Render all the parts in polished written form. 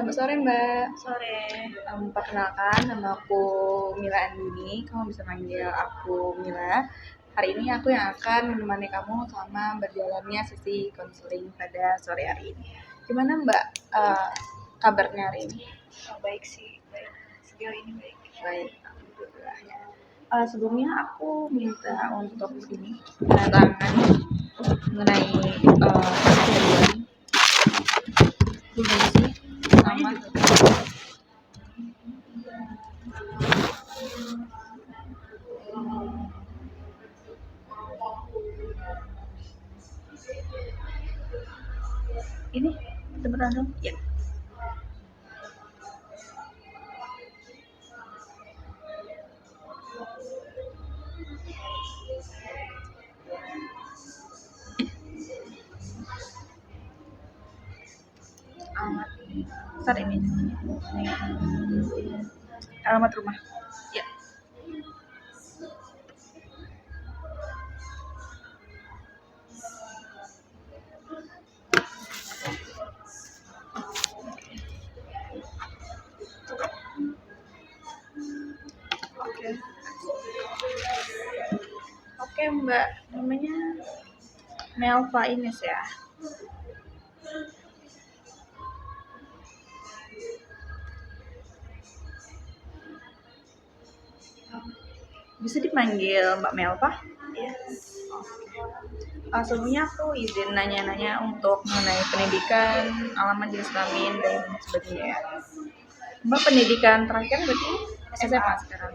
Selamat sore Mbak. Sore. Perkenalkan, nama aku Mila Andini. Kamu bisa manggil aku Mila. Hari ini aku yang akan menemani kamu selama berjalannya sesi konseling pada sore hari ini. Gimana Mbak kabarnya hari ini? Baik sih, baik. Sejauh ini baik. Baik, alhamdulillah ya. Sebelumnya aku minta untuk ini penerangan mengenai kejadian gimana sih sama ini beneran dong? Ya. Alamat saat ini. Alamat rumah. Ya. Oke Mbak, namanya Melva Ines ya. Bisa dipanggil Mbak Melva? Ya. Sebelumnya aku izin nanya-nanya untuk mengenai pendidikan, alamat jenis kelamin dan sebagainya ya. Mbak pendidikan terakhir berarti SMA sekarang.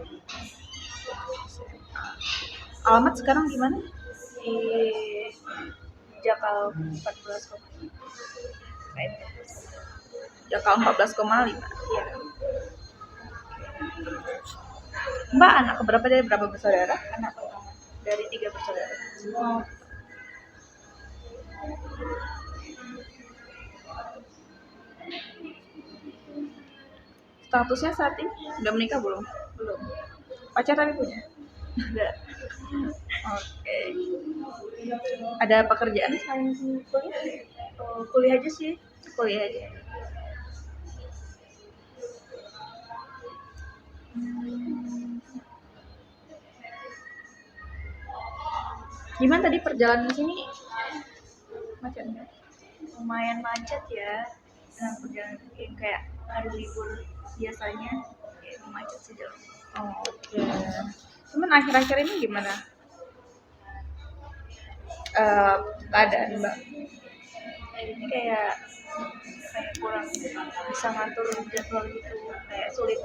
Alamat sekarang gimana? Di Jakal 14. Jakal 14,5. Iya. Mbak anak keberapa dari berapa bersaudara? Anak pertama dari 3 bersaudara. Oh. Statusnya saat ini udah menikah belum? Belum. Pacar tapi punya? Enggak. Oke. Ada pekerjaan selain kuliah? Kuliah aja sih. Kuliah aja. Gimana tadi perjalanan sini? Macetnya? Lumayan macet ya. Nah, perjalanan kayak hari libur biasanya kayak macet sih jalan. Oke. Cuman akhir-akhir ini gimana? Keadaan Mbak? Ini kayak kurang bisa ngatur jadwal gitu, kayak sulit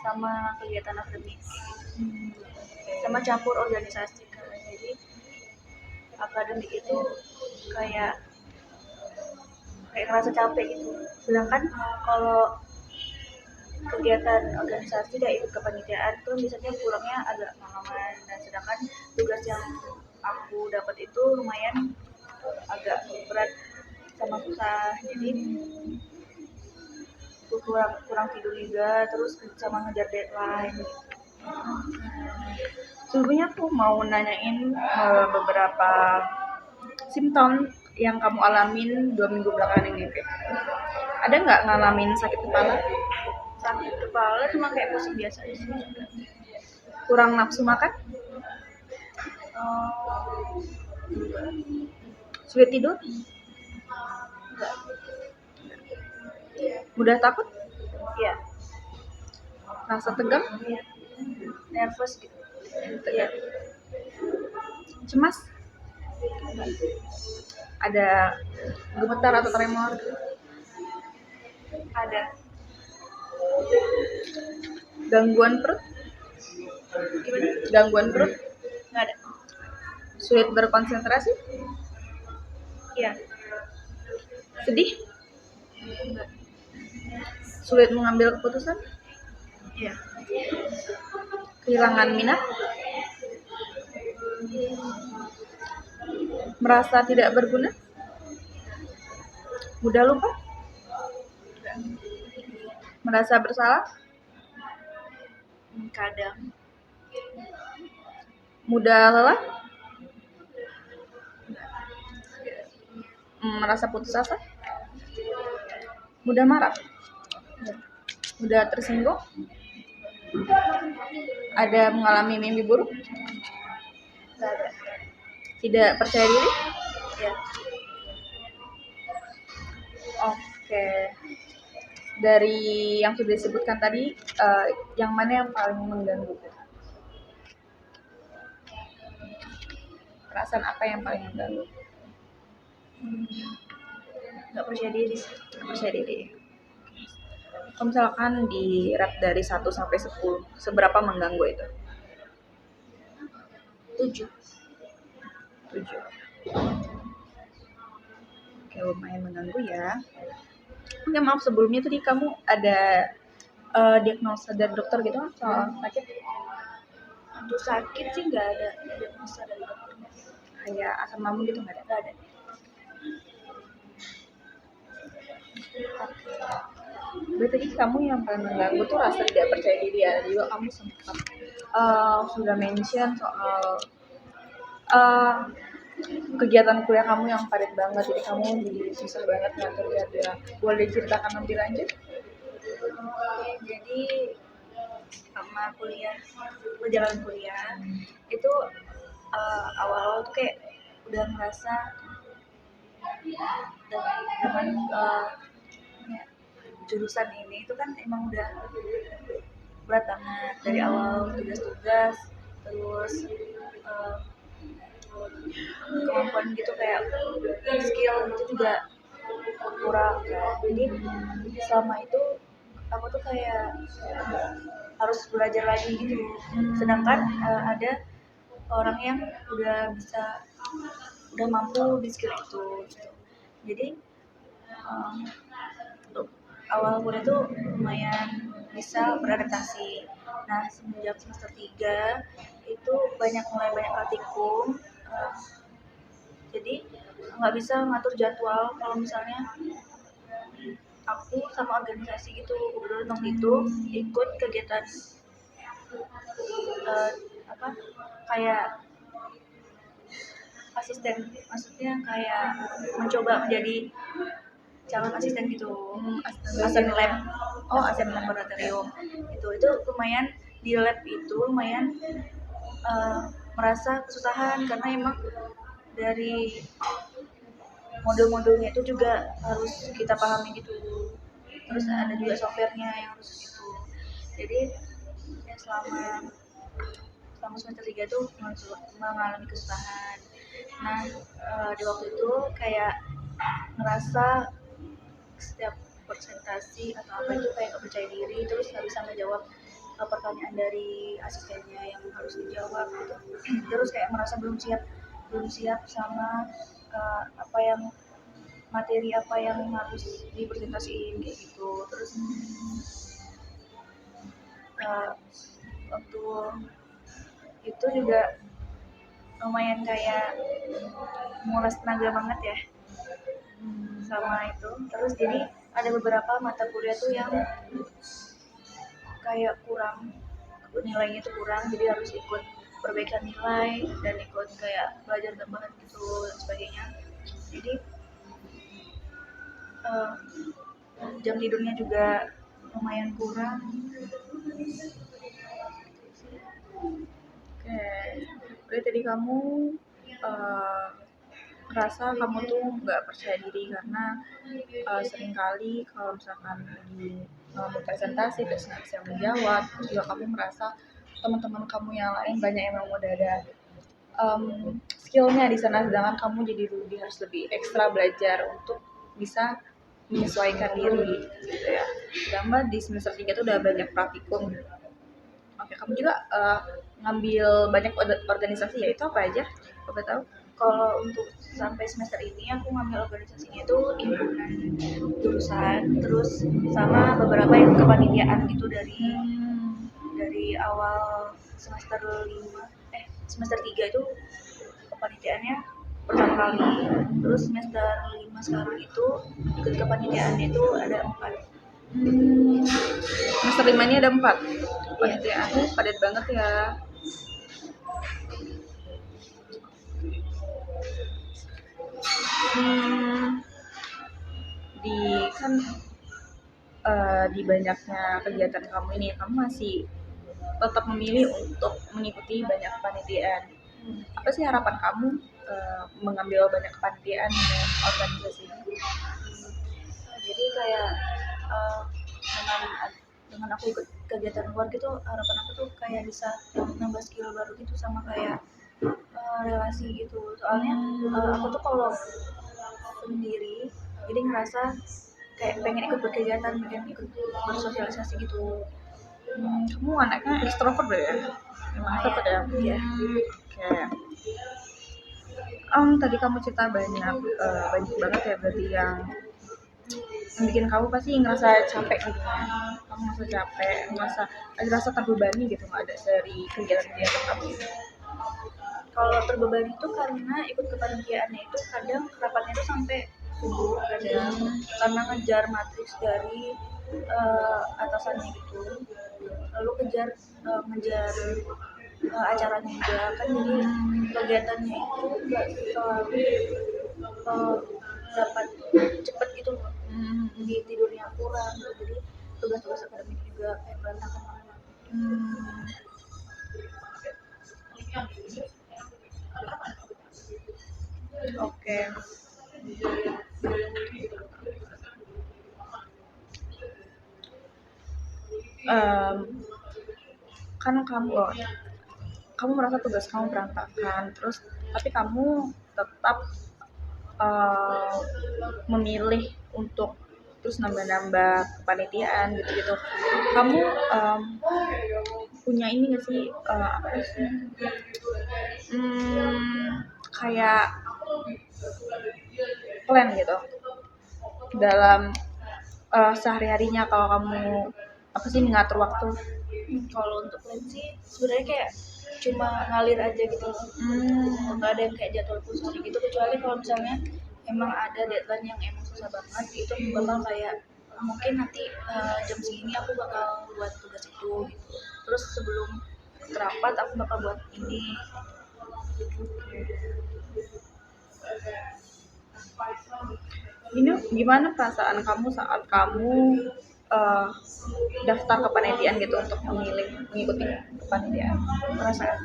sama kegiatan akademik sama campur organisasi kan. Jadi akademik itu kayak ngerasa capek gitu, sedangkan kalau kegiatan organisasi dan ikut kepanitiaan tuh misalnya pulangnya agak malaman, dan sedangkan tugas yang aku dapat itu lumayan agak berat sama susah, jadi kurang tidur juga, terus sama ngejar deadline. Sebelumnya aku mau nanyain beberapa simptom yang kamu alamin 2 minggu belakangan ini. Ada nggak ngalamin sakit kepala? Sakit kepala cuma kayak pusing biasa aja sih. Kurang nafsu makan? Sulit tidur? Enggak. Mudah takut? Iya. Rasa tegang? Iya. Nervous gitu. Tegang. Cemas? Ada gemetar atau tremor? Ada. Gangguan perut? Gimana? Gangguan perut? Nggak ada. Sulit berkonsentrasi? Iya. Sedih? Enggak. Sulit mengambil keputusan? Iya. Kehilangan minat? Merasa tidak berguna? Mudah lupa? Enggak. Merasa bersalah? Kadang. Mudah lelah? Merasa putus asa? Mudah marah? Ya, Udah tersinggung? Ada mengalami mimpi buruk? nggak ada. Tidak percaya diri? Ya, Oke. Dari yang sudah disebutkan tadi, yang mana yang paling mengganggu? Perasaan apa yang paling mengganggu? nggak percaya diri sih. Nggak percaya diri. Kalau misalkan di rate dari 1 sampai 10, seberapa mengganggu itu? 7. 7. Oke, lumayan mengganggu ya. Oke, maaf sebelumnya tadi kamu ada diagnosa dari dokter gitu kan soal sakit? Untuk sakit sih nggak ada diagnosa dari dokternya. Kayak asam lambung gitu nggak ada? Nggak ada. Berarti tadi kamu yang paling mengganggu tuh rasa tidak percaya diri ya. Juga kamu sempat sudah mention soal eh, kegiatan kuliah kamu yang padat banget, jadi kamu jadi susah banget ngatur jadwal. Boleh diceritakan lebih lanjut? Jadi sama kuliah, perjalanan kuliah itu awal-awal tuh kayak udah ngerasa dengan jurusan ini itu kan emang udah berat banget dari awal tugas-tugas, terus uh, kemampuan gitu kayak skill itu juga kurang kan. Jadi selama itu aku tuh kayak harus belajar lagi gitu. Sedangkan ada orang yang udah mampu di skill itu gitu. Jadi um, awal kuliah tuh lumayan bisa beradaptasi. Nah, semenjak semester 3 itu mulai banyak praktikum. Jadi nggak bisa ngatur jadwal kalau misalnya aku sama organisasi gitu. Kebetulan waktu itu ikut kegiatan uh, apa kayak asisten, maksudnya kayak mencoba menjadi calon asisten gitu. Asisten lab. Oh, asisten laboratorium. Itu lumayan di lab itu lumayan merasa kesusahan karena emang dari modul-modulnya itu juga harus kita pahami gitu. Terus ada juga softwarenya yang harus gitu. Jadi ya selama semester 3 tuh mengalami kesusahan. Nah, di waktu itu kayak ngerasa setiap presentasi atau apa itu kayak gak percaya diri, terus nggak bisa menjawab pertanyaan dari asistennya yang harus dijawab gitu. Terus kayak merasa belum siap sama apa yang materi apa yang harus dipresentasiin kayak gitu. Terus waktu itu juga lumayan kayak menguras tenaga banget ya sama itu. Terus jadi ada beberapa mata kuliah tuh yang kayak kurang, nilainya tuh kurang, jadi harus ikut perbaikan nilai dan ikut kayak belajar tambahan gitu dan sebagainya. Jadi uh, jam tidurnya juga lumayan kurang. Oke, berarti tadi kamu ngerasa kamu tuh nggak percaya diri karena seringkali kalau misalkan lagi mau presentasi terus nggak bisa menjawab, terus juga kamu merasa teman-teman kamu yang lain banyak yang memang udah ada skillnya di sana, sedangkan kamu jadi harus lebih ekstra belajar untuk bisa menyesuaikan diri gitu ya. Ditambah di semester 3 tuh udah banyak praktikum. Oke, kamu juga ngambil banyak organisasi ya, itu apa aja? Coba tahu? Kalau untuk sampai semester ini aku ngambil organisasinya itu himpunan jurusan, terus sama beberapa yang kepanitiaan gitu dari awal semester 5 semester 3 itu kepanitiaannya pertama kali, terus semester 5 sekarang itu ikut kepanitiaannya itu ada 4. Semester 5 ini ada 4 kepanitiaan. Padat banget ya. Di kan di banyaknya kegiatan kamu ini, kamu masih tetap memilih untuk mengikuti banyak kepanitiaan. Apa sih harapan kamu mengambil banyak kepanitiaan dan organisasi? Jadi kayak uh, dengan dengan aku ikut kegiatan luar gitu, harapan aku tuh kayak bisa nambah skill baru gitu, sama kayak relasi gitu. Soalnya aku tuh kalau sendiri jadi ngerasa kayak pengen ikut berkegiatan, pengen ikut bersosialisasi gitu. Kamu anaknya ekstrovert ya? Emang ekstrovert ya? Iya. Oke. Tadi kamu cerita banyak banget ya berarti yang bikin kamu pasti ngerasa capek gitu ya. Kamu ngerasa capek, ada rasa terbebani gitu nggak ada dari kegiatan-kegiatan kamu ini? Kalau terbebani itu karena ikut kepanitiaannya itu kadang rapatnya itu sampai subuh kadang, karena ngejar matriks dari atasannya gitu, lalu ngejar acaranya juga kan, jadi kegiatannya itu nggak selalu uh, dapat cepet gitu loh. Di tidurnya kurang gitu, jadi tugas-tugas akademik juga kayak berantakan banget. Oke. Em, kan kamu merasa tugas kamu berantakan, terus tapi kamu tetap eh, memilih untuk terus nambah-nambah kepanitiaan gitu-gitu. Kamu punya ini nggak sih apa sih? Kayak plan gitu dalam sehari-harinya kalau kamu apa sih mengatur waktu? Kalau untuk plan sih sebenarnya kayak cuma ngalir aja gitu loh. Nggak ada yang kayak jadwal khusus gitu, kecuali kalau misalnya emang ada deadline yang emang susah banget, itu bakal kayak mungkin nanti jam segini aku bakal buat tugas itu gitu, terus sebelum rapat aku bakal buat ini. Ini gimana perasaan kamu saat kamu eh, daftar kepanitiaan gitu untuk mengikuti kepanitiaan? Perasaan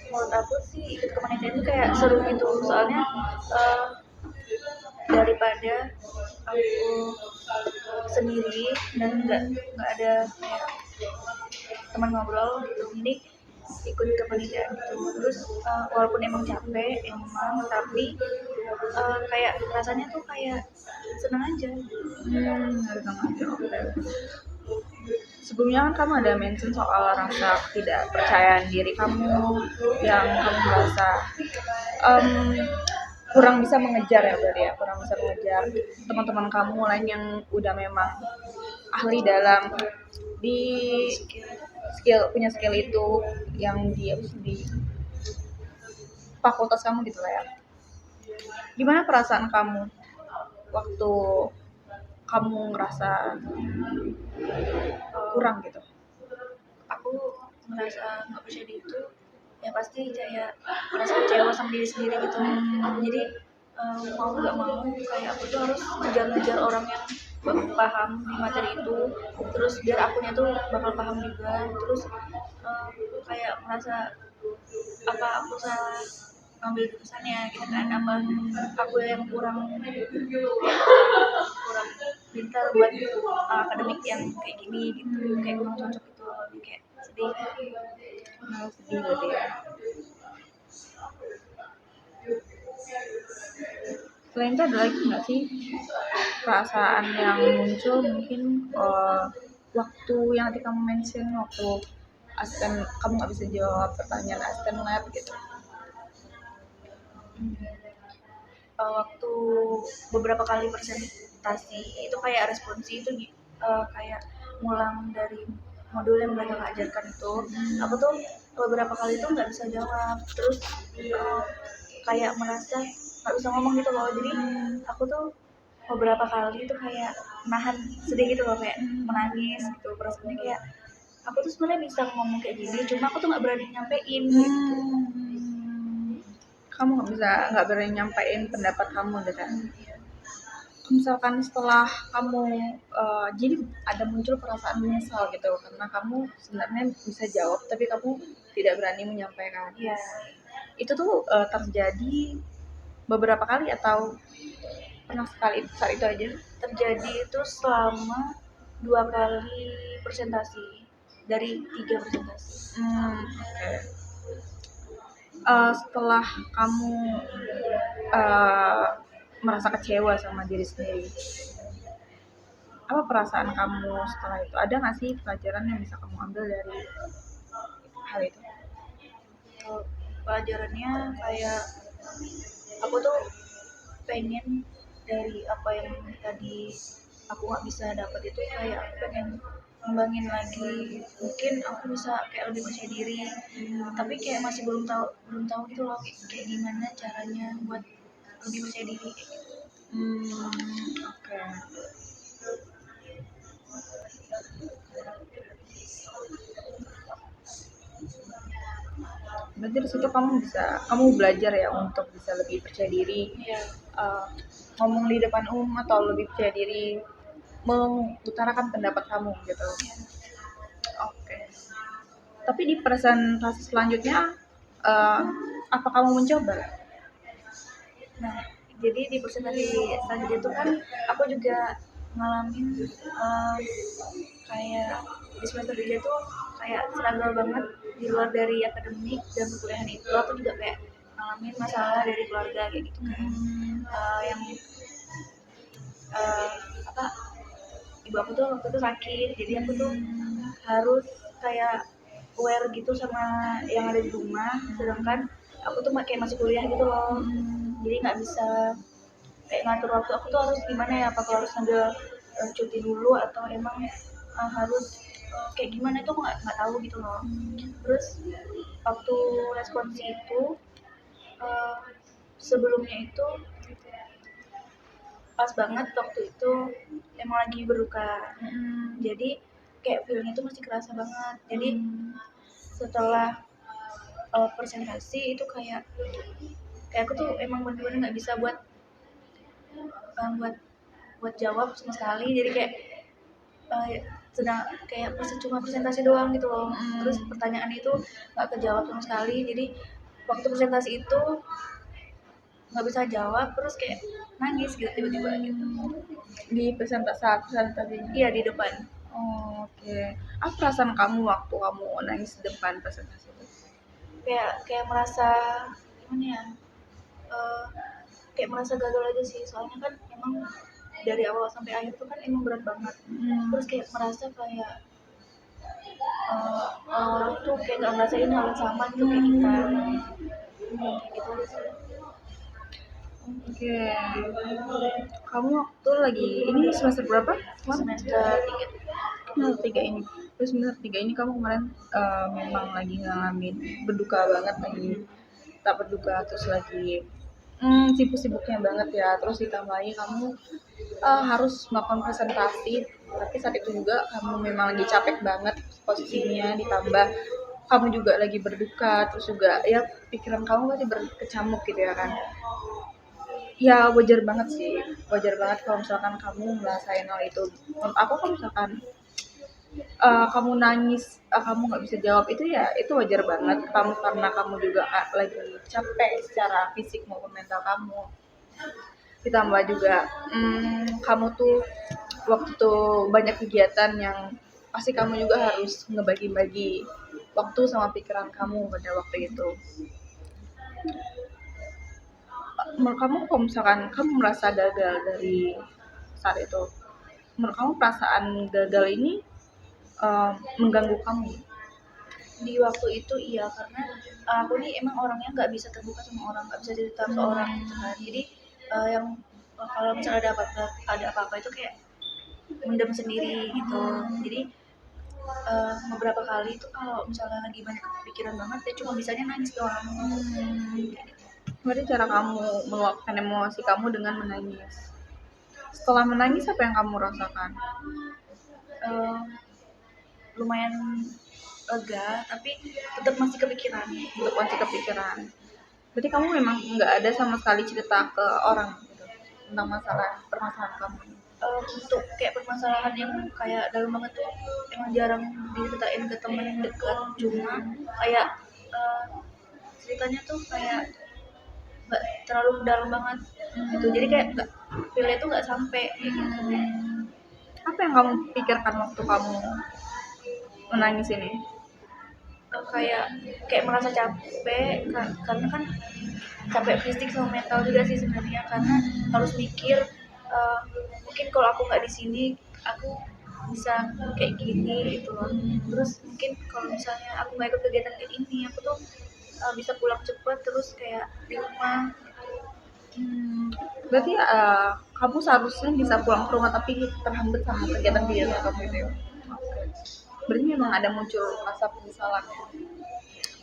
menurut aku sih ikut kepanitiaan itu kayak seru gitu, soalnya uh, daripada aku sendiri dan nggak ada kayak teman ngobrol gitu, jadi ikut kepanitiaan gitu. Terus walaupun emang capek emang, tapi kayak rasanya tuh kayak senang aja. Sebelumnya kan kamu ada mention soal rasa ketidakpercayaan diri kamu yang kamu merasa em, kurang bisa mengejar ya berarti ya, kurang bisa mengejar teman-teman kamu lain yang udah memang ahli dalam di punya skill itu yang di fakultas kamu gitu lah ya. Gimana perasaan kamu waktu kamu ngerasa kurang gitu? Aku merasa nggak percaya diri itu ya pasti kayak merasa kecewa sama diri sendiri gitu. Jadi mau nggak mau kayak aku tuh harus ngejar-ngejar orang yang paham di materi itu, terus biar akunya tuh bakal paham juga. Terus kayak merasa apa aku salah ngambil jurusannya gitu kan, apa aku yang kurang pintar buat akademik yang kayak gini gitu, kayak kurang cocok gitu, kayak sedih. Sedih berarti ya. Selain itu ada lagi nggak sih perasaan yang muncul mungkin waktu yang tadi kamu mention waktu asisten kamu nggak bisa jawab pertanyaan asisten lab gitu? Waktu beberapa kali presentasi itu kayak responsi itu kayak ngulang dari modul yang mereka ajarkan itu, aku tuh beberapa kali tuh nggak bisa jawab, terus kayak merasa nggak bisa ngomong gitu loh. Jadi aku tuh beberapa kali tuh kayak nahan sedih gitu loh, kayak menangis gitu, perasaannya kayak aku tuh sebenarnya bisa ngomong kayak gini, cuma aku tuh nggak berani nyampein gitu. Kamu nggak berani nyampein pendapat kamu gitu kan? Misalkan setelah kamu jadi ada muncul perasaan menyesal gitu karena kamu sebenarnya bisa jawab tapi kamu tidak berani menyampaikan. Iya, Itu tuh terjadi beberapa kali atau pernah sekali saat itu aja? terjadi itu selama 2 kali presentasi dari 3 presentasi. Oke. Setelah kamu merasa kecewa sama diri sendiri, apa perasaan kamu setelah itu? Ada nggak sih pelajaran yang bisa kamu ambil dari hal itu? Pelajarannya kayak aku tuh pengen dari apa yang tadi aku nggak bisa dapat itu, kayak pengen ngembangin lagi, mungkin aku bisa kayak lebih percaya diri, tapi kayak masih belum tahu gitu loh, kayak gimana caranya buat lebih percaya diri kayak gitu. Oke. Berarti di situ kamu belajar ya untuk bisa lebih percaya diri, Ya, eh, ngomong di depan umum atau lebih percaya diri mengutarakan pendapat kamu gitu. Oke. Tapi di presentasi selanjutnya, eh, apa kamu mencoba? nah jadi di presentasi selanjutnya itu kan aku juga ngalamin kayak di semester 3 tuh kayak struggle banget di luar dari akademik dan perkuliahan itu. Aku juga kayak ngalamin masalah dari keluarga kayak gitu kan. Yang eh, apa ibu aku tuh waktu itu sakit, jadi aku tuh harus kayak aware gitu sama yang ada di rumah, sedangkan aku tuh kayak masih kuliah gitu loh, jadi nggak bisa kayak ngatur waktu aku tuh harus gimana ya, apa harus ngambil cuti dulu atau emang harus kayak gimana itu aku nggak tahu gitu loh. Terus waktu responsi itu eh, sebelumnya itu pas banget waktu itu emang lagi berduka, jadi kayak feelnya tuh masih kerasa banget. Jadi setelah presentasi itu kayak aku tuh emang bener-bener nggak bisa buat uh, buat buat jawab sama sekali, jadi kayak uh, sedang kayak cuma presentasi doang gitu loh. Terus pertanyaan itu nggak kejawab sama sekali, jadi waktu presentasi itu nggak bisa jawab, terus kayak nangis gitu tiba-tiba gitu. Di presentasi? Iya, di depan. Oh, oke. Apa perasaan kamu waktu kamu nangis di depan presentasi itu? Kayak merasa gimana ya, uh, kayak merasa gagal aja sih, soalnya kan emang dari awal sampai akhir tuh kan emang berat banget. Terus kayak merasa kayak orang tuh kayak nggak ngerasain hal yang sama gitu kayak kita, kayak gitu sih. Oke. Kamu waktu lagi ini semester berapa? Semester 3. Semester 3 ini. Terus semester 3 ini kamu kemarin memang lagi ngalamin berduka banget, lagi tak berduka, terus lagi sibuk-sibuknya banget ya. Terus ditambahi kamu harus melakukan presentasi, tapi saat itu juga kamu memang lagi capek banget posisinya, ditambah kamu juga lagi berduka, terus juga ya pikiran kamu pasti berkecamuk gitu ya kan. Ya wajar banget sih, wajar banget kalau misalkan kamu ngerasain hal itu. Menurut aku kalau misalkan kamu nangis, kamu nggak bisa jawab itu ya itu wajar banget kamu, karena kamu juga lagi capek secara fisik maupun mental kamu. Ditambah juga kamu tuh waktu tuh banyak kegiatan yang pasti kamu juga harus ngebagi-bagi waktu sama pikiran kamu pada waktu itu. Menurut kamu kalau misalkan kamu merasa gagal dari saat itu, menurut kamu perasaan gagal ini mengganggu kamu? Di waktu itu iya, karena aku nih emang orangnya nggak bisa terbuka sama orang, nggak bisa cerita ke orang gitu kan. Jadi yang kalau misalnya ada apa-apa itu kayak mendem sendiri gitu. Jadi beberapa kali itu kalau misalnya lagi banyak kepikiran banget ya cuma bisanya nangis doang. Berarti cara kamu meluapkan emosi kamu dengan menangis. Setelah menangis apa yang kamu rasakan? Eh, Lumayan lega, tapi tetap masih kepikiran. Untuk masih kepikiran. Berarti kamu memang nggak ada sama sekali cerita ke orang gitu? tentang permasalahan kamu ini? Untuk kayak permasalahan yang kayak dalam banget tuh emang jarang diceritain ke temen dekat, cuma kayak eh, ceritanya tuh kayak nggak terlalu dalam banget gitu, jadi kayak nggak feel itu nggak sampai kayak gitu. Apa yang kamu pikirkan waktu kamu menangis ini? Kayak kayak merasa capek karena kan capek fisik sama mental juga sih sebenarnya, karena harus mikir mungkin kalau aku nggak di sini aku bisa kayak gini gitu loh. Terus mungkin kalau misalnya aku nggak ikut kegiatan kayak ini aku tuh bisa pulang cepet terus kayak di rumah. Berarti kamu seharusnya bisa pulang ke rumah tapi terhambat sama kegiatan-kegiatan kamu itu ya? Oke. Berarti memang ada muncul rasa penyesalan ya.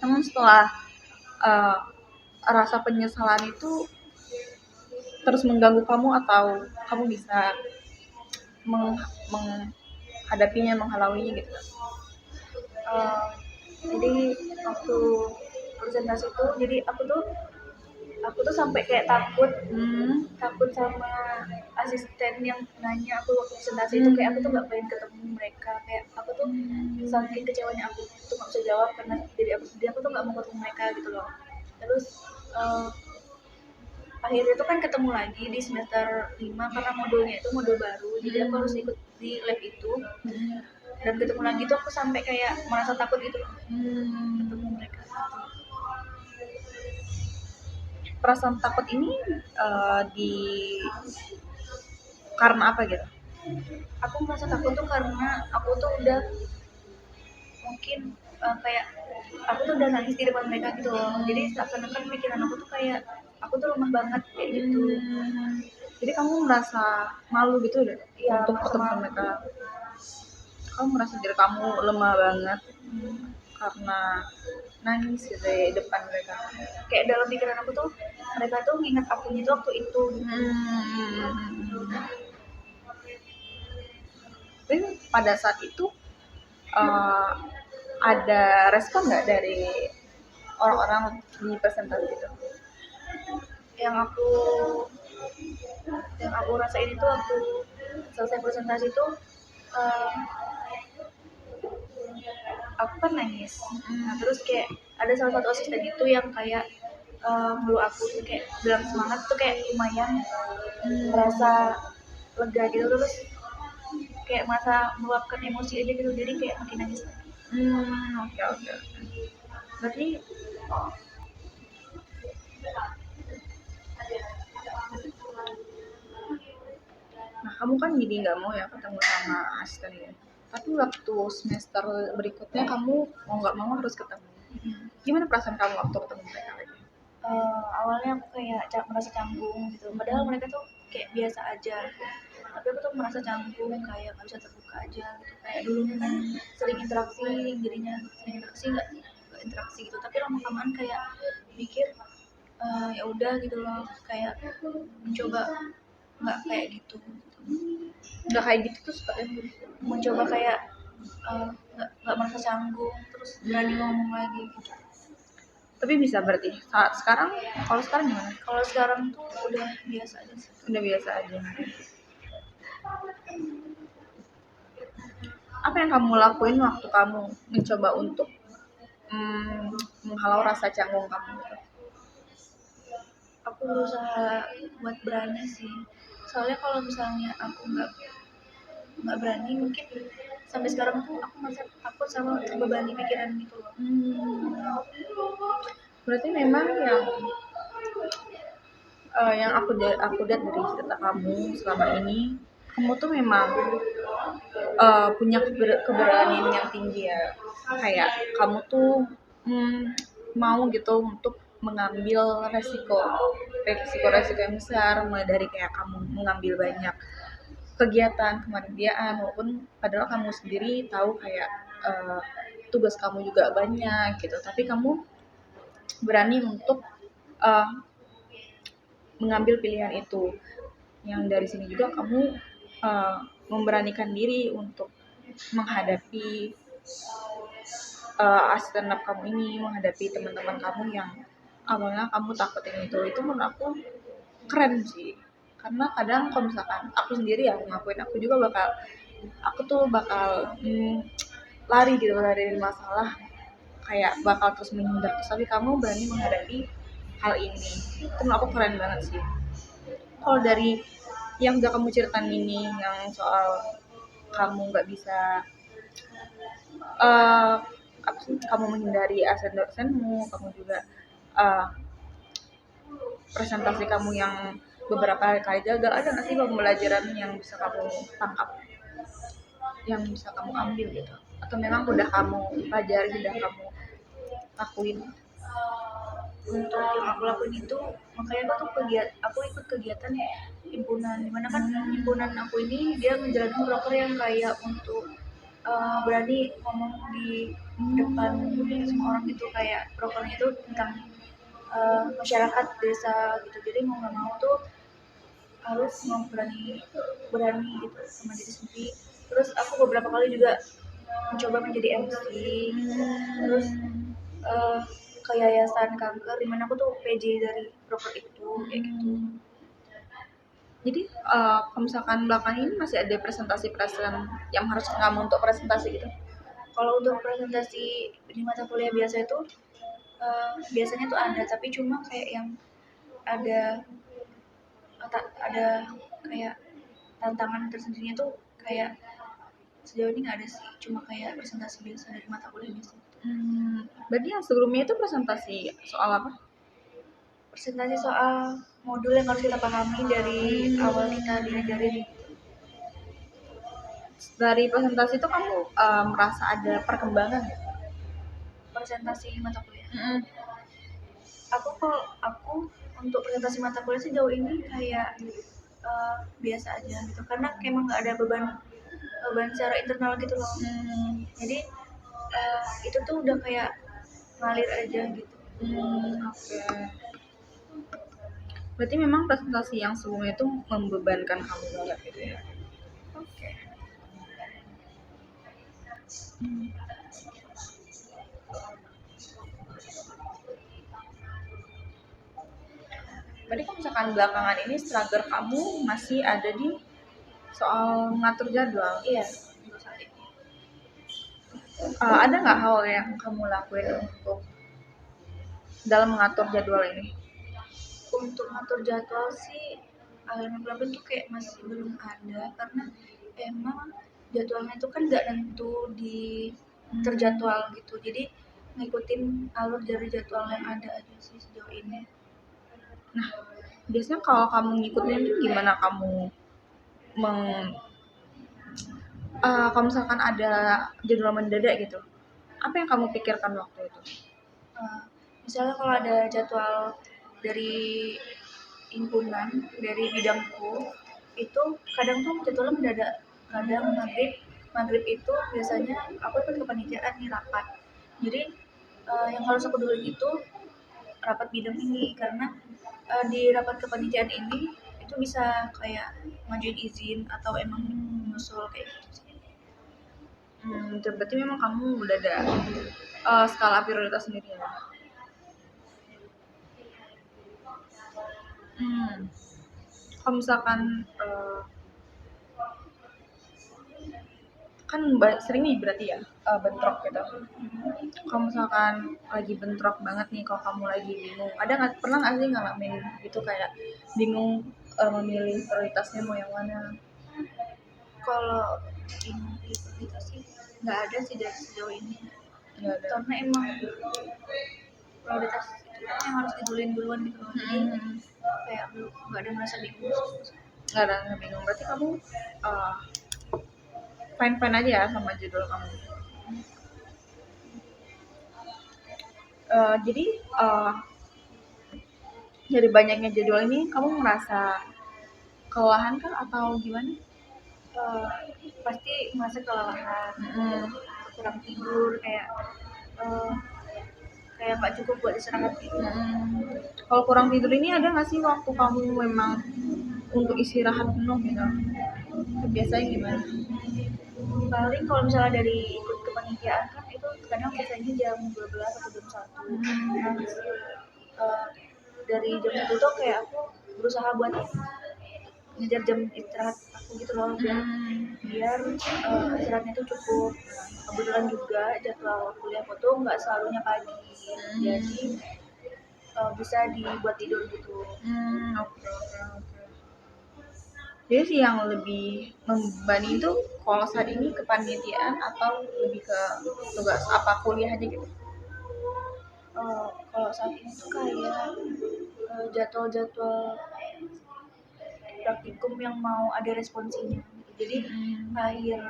Namun setelah uh, rasa penyesalan itu terus mengganggu kamu atau kamu bisa menghadapinya, menghalauinya gitu? Eh, jadi waktu presentasi itu jadi aku tuh sampai kayak takut takut sama asisten yang nanya aku waktu presentasi itu, kayak aku tuh nggak pengen ketemu mereka, kayak aku tuh saking kecewanya aku tuh nggak bisa jawab karena aku tuh nggak mau ketemu mereka gitu loh. Terus uh, akhirnya tuh kan ketemu lagi di semester 5 karena modulnya itu modul baru, jadi aku harus ikut di lab itu, dan ketemu lagi tuh aku sampai kayak merasa takut gitu loh ketemu mereka. Perasaan takut ini di karena apa gitu? Aku merasa takut tuh karena aku tuh udah mungkin kayak aku tuh udah nangis di depan mereka gitu loh, jadi seakan-akan pikiran aku tuh kayak aku tuh lemah banget kayak gitu. Jadi kamu merasa malu gitu deh Ya untuk merasa ketemu sama malu. mereka. Kamu merasa diri kamu lemah banget karena nangis gitu di depan mereka. Kayak dalam pikiran aku tuh mereka tuh nginget akunya tuh waktu itu gitu. Tapi pada saat itu uh, ada respon nggak dari orang-orang di presentasi itu? yang aku yang aku rasain itu waktu selesai presentasi itu uh, aku kan nangis. Nah terus kayak ada salah satu asisten itu yang kayak meluk aku tuh kayak bilang semangat tuh, kayak lumayan merasa lega gitu, terus kayak masa meluapkan emosi aja gitu, jadi kayak makin nangis lagi. Oke oke. Berarti nah kamu kan jadi nggak mau ya ketemu sama asisten ya. Tapi waktu semester berikutnya kamu mau nggak mau harus ketemu. Gimana perasaan kamu waktu ketemu mereka lagi? Awalnya aku kayak merasa canggung gitu, padahal mereka tuh kayak biasa aja, tapi aku tuh merasa canggung kayak nggak bisa terbuka aja gitu, kayak dulunya kan sering interaksi, jadinya sering interaksi nggak interaksi gitu, tapi lama kelamaan kayak mikir ya udah gitu loh, kayak mencoba nggak kayak gitu, Nggak kayak gitu tuh seperti apa? mencoba kayak nggak merasa canggung, terus berani ngomong lagi gitu. Tapi bisa berarti saat sekarang, kalau sekarang gimana? Kalau sekarang tuh udah biasa aja sih. Udah biasa aja. Apa yang kamu lakuin waktu kamu mencoba untuk menghalau rasa canggung kamu gitu? Aku berusaha buat berani sih, soalnya kalau misalnya aku nggak berani mungkin sampai sekarang tuh aku merasa takut sama terbebani pikiran gitu loh. Berarti memang yang aku lihat dari cerita kamu selama ini, kamu tuh memang punya keberanian yang tinggi ya. Kayak kamu tuh mau gitu untuk mengambil resiko yang besar, mulai dari kayak kamu mengambil banyak kegiatan kepanitiaan, walaupun padahal kamu sendiri tahu kayak tugas kamu juga banyak gitu, tapi kamu berani untuk uh, mengambil pilihan itu. Yang dari sini juga kamu memberanikan diri untuk menghadapi stand up kamu ini, menghadapi teman-teman kamu yang awalnya kamu takutin itu menurut aku keren sih, karena kadang kalau misalkan aku sendiri ya ngakuin, aku tuh bakal lari gitu dari masalah, kayak bakal terus menghindar terus, tapi kamu berani menghadapi hal ini, itu menurut aku keren banget sih. Kalau dari yang udah kamu ceritain ini, yang soal kamu nggak bisa eh apa sih, kamu menghindari asal dosenmu, kamu juga eh, presentasi kamu yang beberapa kali gagal, ada nggak sih pembelajaran yang bisa kamu tangkap, yang bisa kamu ambil gitu, atau memang udah kamu pelajari, udah kamu lakuin? Untuk yang aku lakuin itu, makanya aku ikut kegiatan himpunan, dimana kan himpunan aku ini dia ngejalanin proker yang kayak untuk berani ngomong di depan semua orang gitu, kayak prokernya itu tentang masyarakat desa gitu. Jadi mau nggak mau tuh harus mau berani berani gitu sama diri sendiri. Terus aku beberapa kali juga mencoba menjadi MC, terus eh, ke yayasan kanker dimana aku tuh PJ dari proker itu kayak gitu. Jadi kalau misalkan belakang ini masih ada presentasi yang harus kamu untuk presentasi gitu? Kalau untuk presentasi di mata kuliah biasa itu biasanya tuh ada, tapi cuma kayak yang ada ada kayak tantangan tersendirinya tuh kayak sejauh ini nggak ada sih, cuma kayak presentasi biasa dari mata kuliah biasa. Berarti yang sebelumnya itu presentasi soal apa? Presentasi soal modul yang harus kita pahami dari awal kita diajarin. Dari presentasi itu kamu merasa ada perkembangan nggak? Presentasi mata kuliah. Aku untuk presentasi mata kuliah sih jauh ini kayak biasa aja gitu, karena emang nggak ada beban secara internal gitu loh. Jadi itu tuh udah kayak ngalir aja gitu. Oke. Berarti memang presentasi yang sebelumnya itu membebankan kamu banget gitu ya? Oke. Berarti kalau misalkan belakangan ini struggle kamu masih ada di soal mengatur jadwal. Iya, untuk saat ini. Ada nggak hal yang kamu lakuin untuk dalam mengatur jadwal ini? Untuk ngatur jadwal sih yang belum tuh kayak masih belum ada, karena emang jadwalnya itu kan nggak nentu di terjadwal gitu. Jadi ngikutin alur dari jadwal yang ada aja sih sejauh ini. Nah, biasanya kalau kamu ngikutin itu gimana kamu kalau misalkan ada jadwal mendadak gitu, apa yang kamu pikirkan waktu itu? Misalnya kalau ada jadwal dari himpunan dari bidangku itu kadang tuh jadwalnya mendadak, kadang maghrib itu biasanya aku ikut kepanitiaan nih rapat, jadi yang harus aku dulu itu rapat bidang ini, karena di rapat kepanitiaan ini itu bisa kayak ngajuin izin atau emang nyusul kayak gitu sih. Berarti memang kamu udah ada skala prioritas sendiri ya? Kalau misalkan kan sering nih berarti ya bentrok gitu. Kalau misalkan lagi bentrok banget nih, kalau kamu lagi bingung, pernah nggak sih ngalamin gitu kayak bingung memilih prioritasnya mau yang mana? Kalau ini kita sih nggak ada sih dari sejauh ini, Nggak ada. karena emang prioritas itu kan yang harus diduluin duluan gitu loh. Jadi kayak belum nggak ada merasa bingung. Nggak ada nggak bingung. Berarti kamu fine fine aja ya sama judul kamu. Jadi dari banyaknya jadwal ini kamu merasa kelelahan kah atau gimana? Pasti merasa kelelahan, kurang tidur, kayak nggak cukup buat istirahat gitu. Kalau kurang tidur ini ada nggak sih waktu kamu memang untuk istirahat penuh gitu? Biasanya gimana? Paling kalau misalnya dari ikut kepanitiaan kan itu kadang biasanya jam 12 atau jam 1. Nah, dari jam 1 tuh kayak aku berusaha buat ngejar jam istirahat aku gitu loh, biar biar istirahatnya tuh cukup. Kebetulan juga jadwal kuliah aku tuh nggak selalunya pagi, jadi bisa dibuat tidur gitu. Oke oke oke. Jadi sih yang lebih membebani itu kalau saat ini kepanitiaan atau lebih ke tugas apa kuliah aja gitu? Kalau saat ini tuh kayak jadwal-jadwal praktikum yang mau ada responsinya. Jadi akhir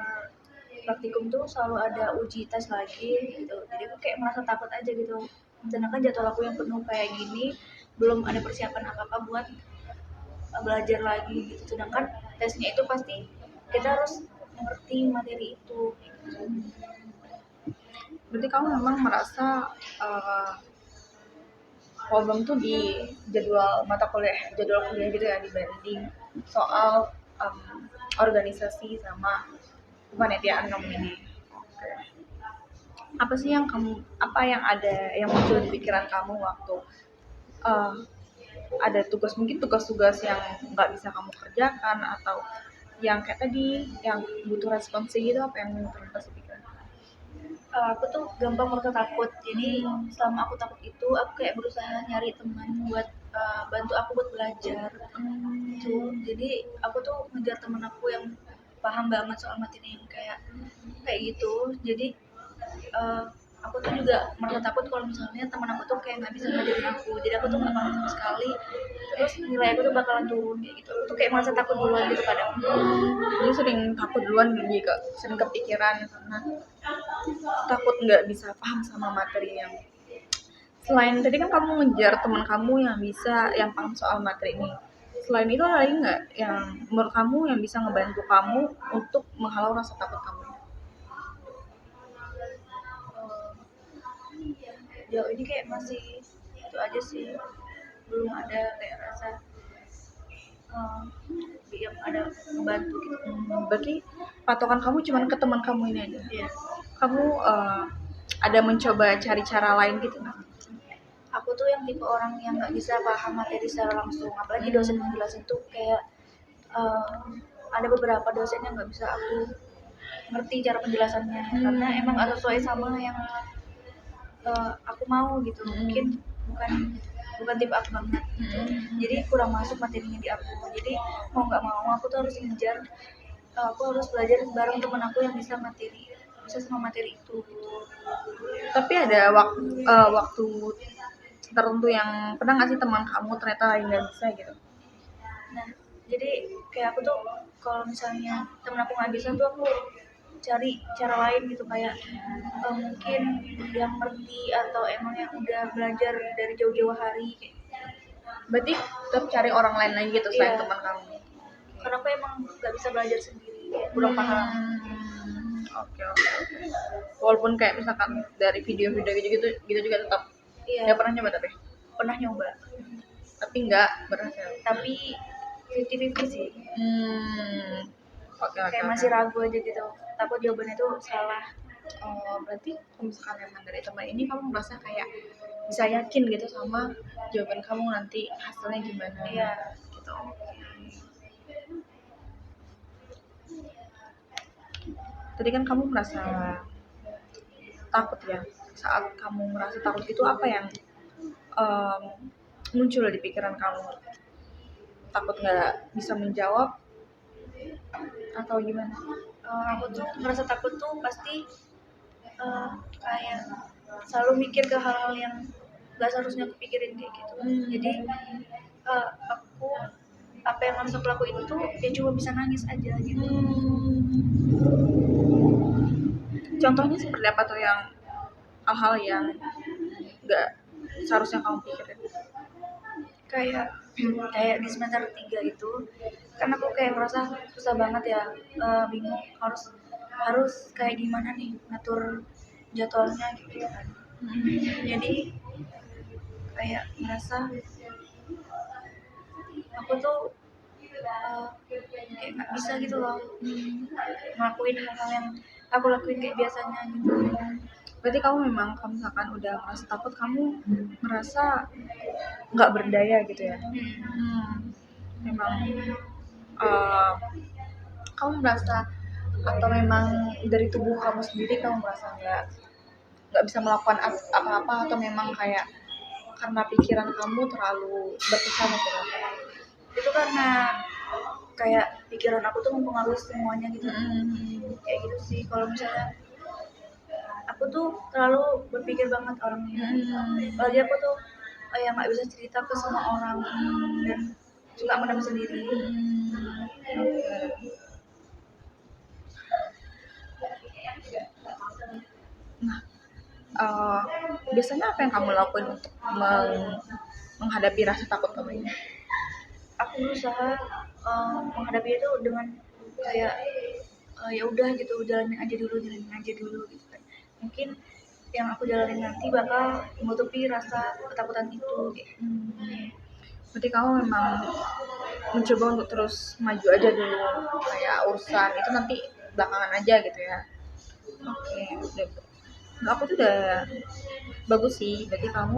praktikum tuh selalu ada uji tes lagi gitu. Jadi aku kayak merasa takut aja gitu. Sedangkan jadwal aku yang penuh kayak gini, belum ada persiapan apa-apa buat belajar lagi gitu. Sedangkan tesnya itu pasti kita harus mengerti materi itu. Berarti kamu memang merasa problem tuh di jadwal kuliah gitu ya, dibanding soal organisasi sama kepanitiaan kamu ini. Oke. Apa yang ada yang muncul di pikiran kamu waktu uh, ada mungkin tugas-tugas yang nggak bisa kamu kerjakan, atau yang kayak tadi yang butuh responsi gitu, apa yang terlintas di pikiran? Aku tuh gampang merasa takut. Jadi selama aku takut itu, aku kayak berusaha nyari teman buat bantu aku buat belajar. Gitu. Jadi aku tuh ngejar teman aku yang paham banget soal materi yang kayak kayak gitu. Jadi uh, aku tuh juga merasa takut kalau misalnya teman aku tuh kayak nggak bisa ngajarin aku. Jadi aku tuh nggak paham sama sekali. Terus nilai aku tuh bakalan turun kayak gitu. Aku tuh kayak merasa takut duluan gitu kadang. Jadi sering takut duluan, sering kepikiran karena takut nggak bisa paham sama materi yang selain tadi kan kamu ngejar teman kamu yang paham soal materi ini. Selain itu ada lagi nggak yang menurut kamu yang bisa ngebantu kamu untuk menghalau rasa takut kamu? Jauh ini kayak masih itu aja sih, belum ada kayak rasa yang ada membantu gitu. Berarti patokan kamu cuma ke teman kamu ini aja. Iya. Kamu ada mencoba cari cara lain gitu nggak? Aku tuh yang tipe orang yang nggak bisa paham materi secara langsung, apalagi dosen menjelasin tuh kayak ada beberapa dosen yang nggak bisa aku ngerti cara penjelasannya karena emang nggak sesuai sama yang aku mau gitu. Mungkin bukan tipe aku banget gitu. Jadi kurang masuk materinya di aku. Jadi mau nggak mau aku tuh harus ngejar, aku harus belajar bareng teman aku yang bisa sama materi itu gitu. Tapi ada waktu tertentu yang pernah nggak sih teman kamu ternyata lain nggak bisa gitu? Nah, jadi kayak aku tuh kalau misalnya temen aku nggak bisa tuh aku cari cara lain gitu, kayak mungkin yang ngerti atau emang yang udah belajar dari jauh-jauh hari kayak. Berarti tetap cari orang lain lagi gitu selain Iya. teman kamu? Karena aku emang nggak bisa belajar sendiri, kurang paham. Oke. Walaupun kayak misalkan dari video-video gitu juga tetap. Iya. Ya pernah nyoba tapi? Pernah nyoba. Tapi nggak berhasil. Tapi 50-50 sih. Kayak masih ragu aja gitu. Takut jawabannya tuh salah. Berarti kalau misalkan emang dari teman ini kamu merasa kayak bisa yakin gitu sama jawaban kamu nanti hasilnya gimana? Iya. Gitu. Tadi kan kamu merasa takut ya. Saat kamu merasa takut itu apa yang muncul di pikiran kamu? Takut nggak bisa menjawab atau gimana? Aku tuh ngerasa takut tuh pasti kayak selalu mikir ke hal-hal yang gak seharusnya aku pikirin kayak gitu. Jadi aku apa yang harus aku lakuin itu ya cuma bisa nangis aja gitu. Contohnya seperti apa tuh yang hal-hal yang nggak seharusnya kamu pikirin? Kayak di semester 3 itu kan aku kayak merasa susah banget ya, bingung harus kayak gimana nih ngatur jadwalnya gitu kan. Jadi kayak merasa aku tuh kayak nggak bisa gitu loh ngelakuin hal-hal yang aku lakuin kayak biasanya gitu. Berarti kamu misalkan udah merasa takut, kamu merasa nggak berdaya gitu ya? Memang uh, kamu merasa, atau memang dari tubuh kamu sendiri kamu merasa nggak bisa melakukan apa-apa, atau memang kayak karena pikiran kamu terlalu berkecamuk gitu? Itu karena kayak pikiran aku tuh mempengaruhi semuanya gitu. Kayak gitu sih. Kalau misalnya aku tuh terlalu berpikir banget orangnya. Apalagi aku tuh yang nggak bisa cerita ke semua orang dan suka mendam sendiri. Nah, biasanya apa yang kamu lakuin untuk menghadapi rasa takut kamu ini? Aku berusaha menghadapi itu dengan kayak ya udah gitu, jalanin aja dulu gitu kan. Mungkin yang aku jalanin nanti bakal menutupi rasa ketakutan itu gitu. Berarti kamu memang mencoba untuk terus maju aja dulu, kayak urusan itu nanti belakangan aja gitu ya. Oke, aku tuh udah bagus sih. Berarti kamu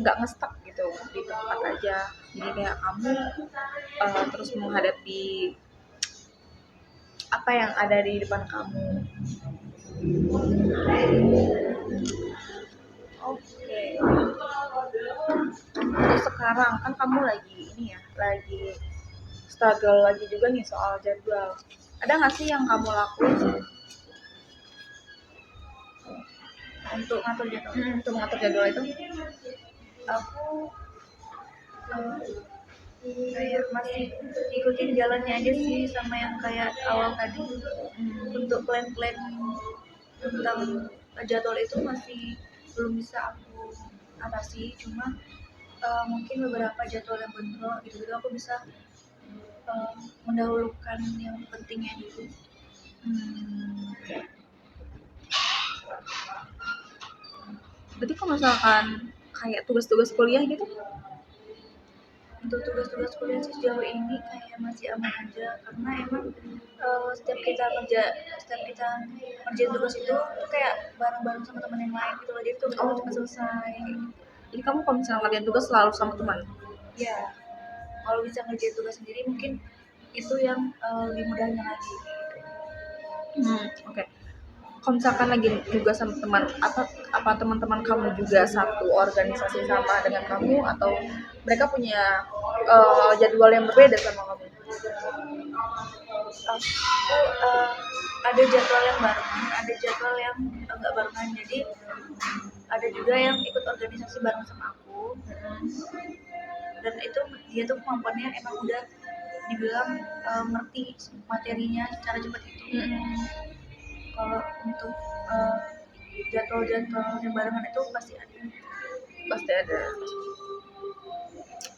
nggak ngestak gitu di tempat aja. Jadi kayak kamu terus menghadapi apa yang ada di depan kamu. Oke. Terus sekarang kan kamu lagi ini ya, lagi struggle lagi juga nih soal jadwal. Ada nggak sih yang kamu lakuin Untuk ngatur jadwal untuk mengatur jadwal itu? aku kayak masih ikutin jalannya aja sih, sama yang kayak awal tadi. Untuk plan-plan tentang jadwal itu masih belum bisa aku atasi, cuma mungkin beberapa jadwal yang bentrok gitu aku bisa mendahulukan yang pentingnya dulu. Berarti kalau misalkan kayak tugas-tugas kuliah gitu? Untuk tugas-tugas kuliah sih sejauh ini kayak masih aman aja, karena emang setiap kita ngerjain tugas itu tuh kayak bareng-bareng sama teman yang lain gitu loh, jadi tugas itu cepat selesai. Jadi kamu kalau misalnya ngerjain tugas selalu sama teman? Ya, kalau bisa ngerjain tugas sendiri mungkin itu yang lebih mudahnya lagi. Oke. Kalau misalkan lagi juga sama teman, apa teman-teman kamu juga satu organisasi sama dengan kamu, atau mereka punya jadwal yang berbeda sama kamu? Aku ada jadwal yang barengan, ada jadwal yang enggak barengan. Jadi ada juga yang ikut organisasi bareng sama aku, dan itu dia tuh kemampuannya emang udah dibilang ngerti materinya secara cepat itu. Kalau untuk jadwal-jadwal yang barengan itu pasti ada.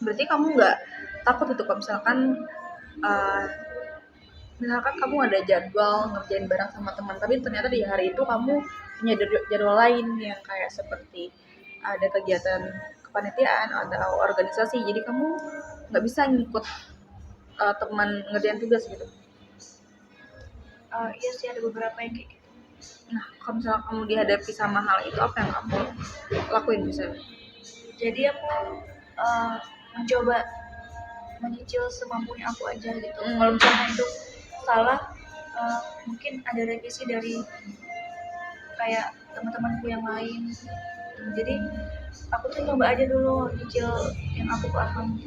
Berarti kamu nggak takut itu kalau misalkan kamu ada jadwal ngerjain bareng sama teman, tapi ternyata di hari itu kamu punya jadwal lain yang kayak seperti ada kegiatan kepanitiaan atau organisasi, jadi kamu nggak bisa ngikut teman ngerjain tugas gitu? Iya sih, ada beberapa yang kayak gitu. Nah, kalau misalnya kamu dihadapi sama hal itu, apa yang kamu lakuin misalnya? Jadi aku mencoba menyicil semampunya aku aja gitu. Kalau misalnya itu salah, mungkin ada revisi dari kayak teman-temanku yang lain. Jadi aku tuh coba aja dulu nyicil yang aku paham.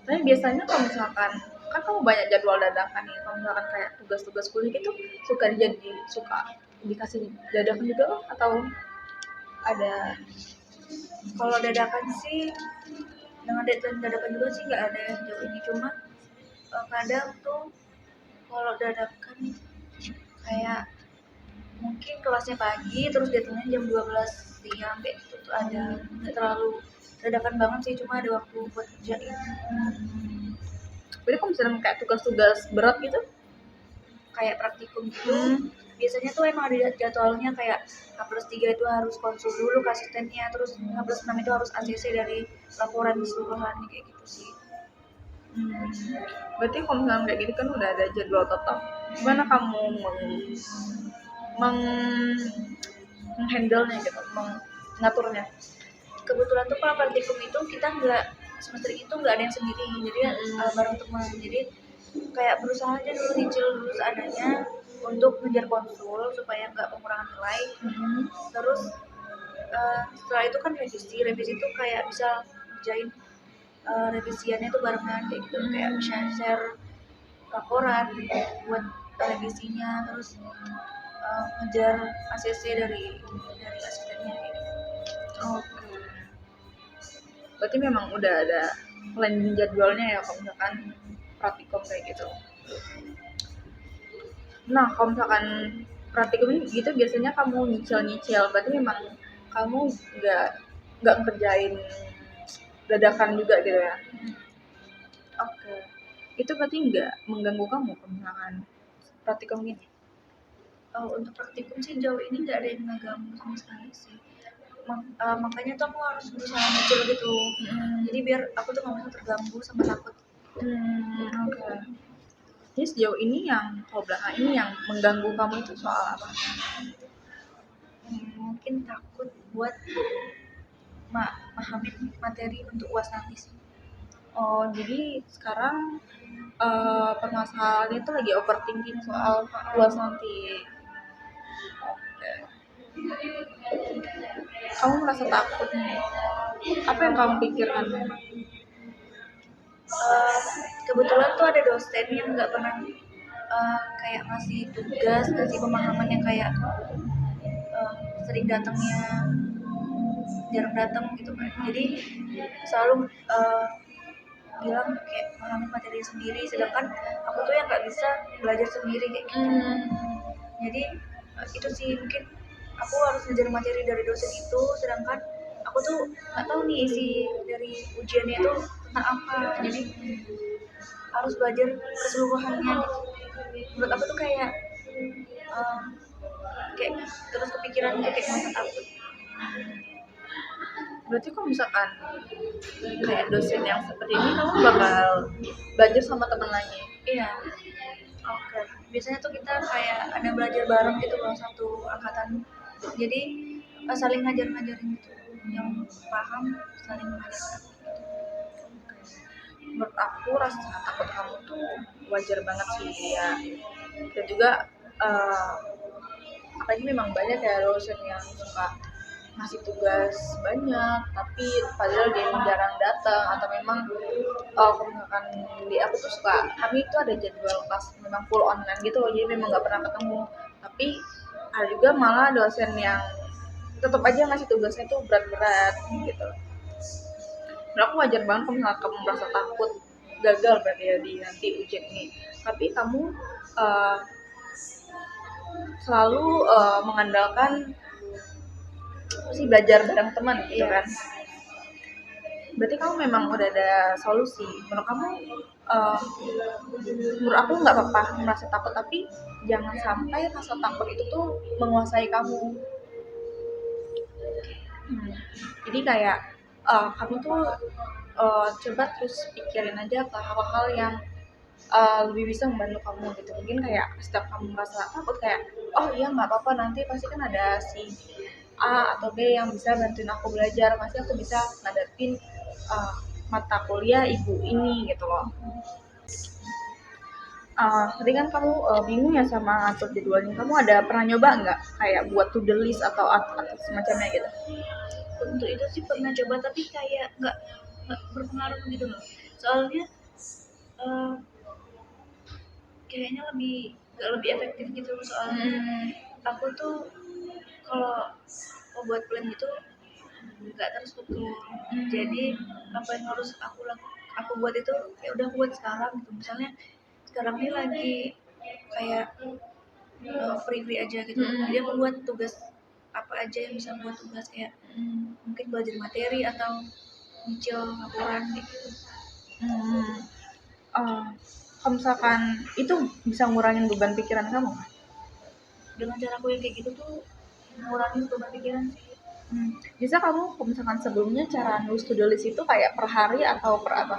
Tapi biasanya kalau misalkan kan kamu banyak jadwal dadakan nih, kalau misalkan kayak tugas-tugas kuliah gitu suka dikasih dadakan juga loh, atau ada? Kalau dadakan sih dengan deadline dadakan juga sih nggak ada yang sejauh ini, cuma kadang tuh kalau dadakan kayak mungkin kelasnya pagi terus deadline jam 12 siang kayak gitu tuh ada. Nggak terlalu dadakan banget sih, cuma ada waktu buat kerjain. Berarti kalau misalkan kayak tugas-tugas berat gitu, kayak praktikum gitu, biasanya tuh emang ada jadwalnya, kayak H+3 itu harus konsul dulu ke asistennya, terus H+6 itu harus ACC dari laporan keseluruhan kayak gitu sih. Berarti kalau misalkan kayak gini kan udah ada jadwal tetap, gimana kamu menghandle-nya gitu, mengaturnya? Kebetulan tuh kalau praktikum itu kita nggak semester itu nggak ada yang sendiri, jadi bareng teman. Jadi kayak berusaha aja dulu nyicil dulu seadanya untuk ngejar konsul supaya nggak pengurangan nilai. Terus setelah itu kan revisi itu kayak bisa ngerjain revisiannya tuh barengan kayak gitu, kayak bisa share laporan buat revisinya, terus ngejar ACC dari asistennya kayak gitu. Oke. Berarti memang udah ada plan jadwalnya ya kalau misalkan praktikum kayak gitu. Nah, kalau misalkan praktikum ini gitu biasanya kamu nyicil-nyicil, berarti memang kamu nggak ngerjain dadakan juga gitu ya? Oke. Itu berarti nggak mengganggu kamu kalau misalkan praktikum gini? Untuk praktikum sih jauh ini nggak ada yang ngeganggu sama sekali sih. Makanya tuh aku harus berusaha nyicil gitu. Jadi biar aku tuh nggak merasa terganggu sama takut. Oke. Jadi sejauh ini yang kalau belakang ini yang mengganggu kamu itu soal apa? Mungkin takut buat memahami materi untuk UAS nanti sih. Oh, jadi sekarang permasalahannya itu lagi overthinking soal luas nanti. Oke. Kamu merasa takut nih? Apa yang kamu pikirkan? Kebetulan tuh ada dosen yang nggak pernah kayak ngasih tugas, ngasih pemahaman yang kayak sering datangnya jarang datang gitu kan. Jadi selalu bilang kayak memahami materi sendiri, sedangkan aku tuh yang nggak bisa belajar sendiri kayak gitu. Jadi itu sih mungkin aku harus ngejar materi dari dosen itu, sedangkan aku tuh nggak tahu nih isi dari ujiannya itu tentang apa. Jadi harus belajar keseluruhannya. Menurut aku tuh kayak kayak terus kepikiran gitu, kayak masa takut. Berarti kalau misalkan kayak dosen yang seperti ini, kamu bakal belajar sama teman lagi? Iya. Oke. Biasanya tuh kita kayak ada belajar bareng gitu loh, satu angkatan. Jadi saling ngajarin gitu. Yang paham saling mengajarkan. Menurut aku rasa takut kamu tuh wajar banget sih ya. Dan juga apalagi memang banyak ya dosen yang suka ngasih tugas banyak, tapi padahal dia jarang datang, atau memang kalau misalkan di aku tuh suka, kami itu ada jadwal kelas memang full online gitu loh, jadi memang nggak pernah ketemu. Tapi ada juga malah dosen yang tetap aja ngasih tugasnya tuh berat-berat gitu. Menurut aku wajar banget kalau misalkan kamu merasa takut gagal berarti ya di nanti ujian ini, tapi kamu uh, selalu mengandalkan sih belajar bareng teman gitu kan. Berarti kamu memang udah ada solusi. Menurut kamu menurut aku nggak apa-apa merasa takut, tapi jangan sampai rasa takut itu tuh menguasai kamu. Jadi kayak kamu tuh coba terus pikirin aja ke hal-hal yang lebih bisa membantu kamu gitu. Mungkin kayak setiap kamu merasa takut kayak, oh iya nggak apa-apa, nanti pasti kan ada si A atau B yang bisa bantuin aku belajar, pasti aku bisa ngadepin mata kuliah ibu ini gitu loh. Tadi kan kamu bingung ya sama atur jadwalnya, kamu ada pernah nyoba nggak kayak buat to do list atau semacamnya gitu? Untuk itu sih pernah coba, tapi kayak nggak berpengaruh gitu loh. Soalnya kayaknya lebih efektif gitu loh, soalnya aku tuh kalau mau buat plan gitu nggak terstruktur. Jadi apa yang harus aku buat itu ya udah buat sekarang gitu. Misalnya sekarang ini lagi kayak free aja gitu. Jadi aku buat tugas apa aja yang bisa buat tugas, kayak mungkin belajar materi atau nyicil laporan gitu. Kalau misalkan itu bisa ngurangin beban pikiran kamu? Dengan cara aku yang kayak gitu tuh ngurangin beban pikiran sih. Bisa kamu kalau misalkan sebelumnya cara nulis to do list itu kayak per hari atau per apa?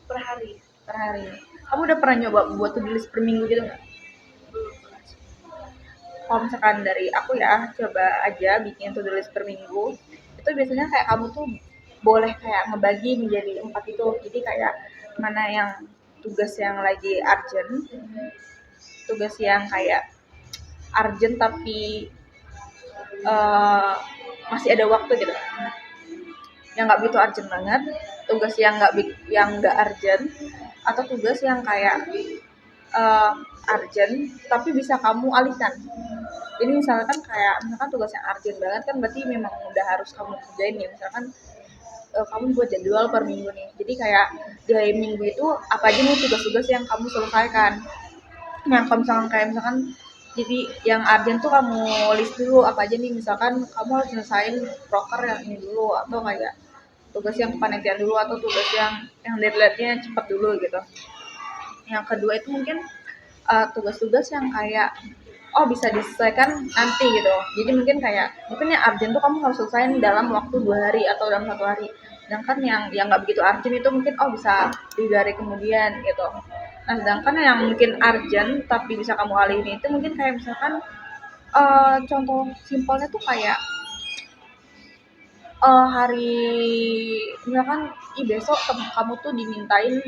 Per hari. Per hari. Kamu udah pernah nyoba buat to do list per minggu gitu nggak? Belum pernah sih. kalau misalkan dari aku ya, coba aja bikin to do list per minggu. Itu biasanya kayak kamu tuh boleh kayak ngebagi menjadi 4 itu. Jadi kayak mana yang tugas yang lagi urgent, tugas yang kayak urgent tapi eh, masih ada waktu gitu. Yang nggak begitu urgent banget, tugas yang nggak urgent, atau tugas yang kayak eh, urgent tapi bisa kamu alihkan. Jadi misalkan tugas yang urgent banget kan berarti memang udah harus kamu kerjain ya. Misalkan kamu buat jadwal per minggu nih. Jadi kayak di hari minggu itu apa aja nih tugas-tugas yang kamu selesaikan. Nah, kalau misalkan jadi yang urgent tuh kamu list dulu apa aja nih. Misalkan kamu harus selesaiin proker yang ini dulu, atau kayak tugas yang kepanitiaan dulu, atau tugas yang deadline-nya cepat dulu gitu. Yang kedua itu mungkin tugas-tugas yang kayak bisa diselesaikan nanti gitu. Jadi mungkin yang urgent tuh kamu harus selesaiin dalam waktu 2 hari atau dalam 1 hari. Sedangkan yang nggak begitu urgent itu mungkin bisa 3 hari kemudian gitu. Nah, sedangkan yang mungkin urgent tapi bisa kamu alihin itu mungkin kayak misalkan contoh simpelnya tuh kayak hari misalkan besok kamu tuh dimintain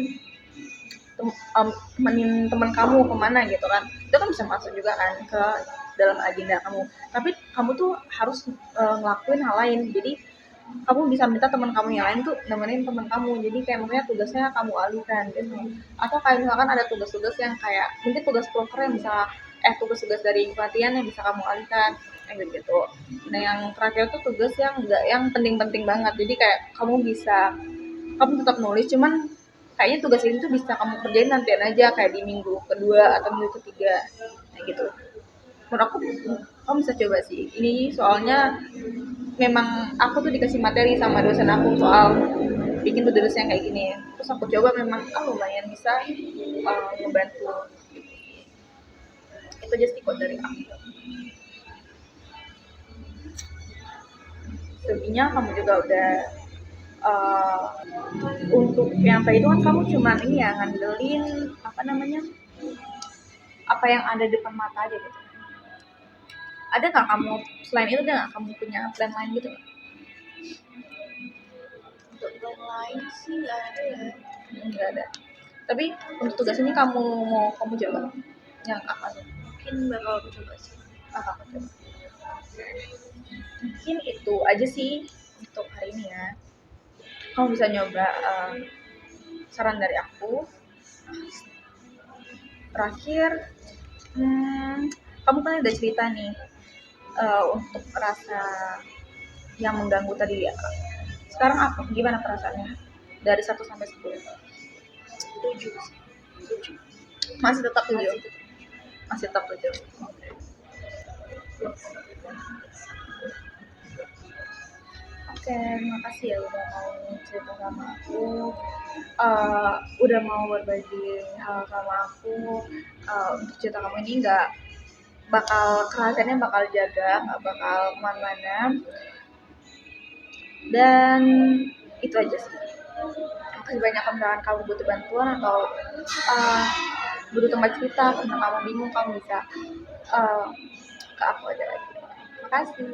temenin teman kamu kemana gitu kan, itu kan bisa masuk juga kan ke dalam agenda kamu, tapi kamu tuh harus ngelakuin hal lain. Jadi kamu bisa minta teman kamu yang lain tuh nemenin teman kamu, jadi kayak makanya tugasnya kamu alihkan gitu. Atau kayak misalkan ada tugas-tugas yang kayak mungkin tugas proker yang bisa tugas-tugas dari pelatihan yang bisa kamu alihkan kayak gitu. Nah, yang terakhir tuh tugas yang enggak yang penting-penting banget, jadi kayak kamu tetap nulis, cuman kayaknya tugas ini tuh bisa kamu kerjain nantian aja kayak di minggu kedua atau minggu ketiga kayak gitu. Menurut aku kamu bisa coba sih ini, soalnya memang aku tuh dikasih materi sama dosen aku soal bikin to do list yang kayak gini, terus aku coba memang lumayan bisa ngebantu. Itu aja sih kok dari aku. Selebihnya kamu juga udah uh, untuk yang tadi itu kan kamu cuma ini ya ngandelin apa namanya, apa yang ada di depan mata aja gitu. Ada nggak kamu selain itu, ada nggak kamu punya plan lain gitu? Untuk plan lain sih nggak ada ya. Nggak ada. Tapi untuk tugas ini kamu coba yang apa tuh? Mungkin bakal aku coba sih. Aku coba. Mungkin itu aja sih untuk hari ini ya. Kamu bisa nyoba saran dari aku. Terakhir, kamu kan udah cerita nih untuk rasa yang mengganggu tadi ya. Sekarang apa? Gimana perasaannya? Dari 1 sampai 10. 7 sih. 7. Masih tetap 7. Masih tetap 7. Oke, makasih ya udah mau cerita sama aku, udah mau berbagi hal sama aku. Untuk cerita kamu ini nggak bakal kerahasiaannya bakal jaga, nggak bakal kemana-mana. Dan itu aja sih. Makasih banyak kalau misalkan kamu butuh bantuan atau butuh tempat cerita karena kamu bingung, kamu bisa ke aku aja lagi. Makasih.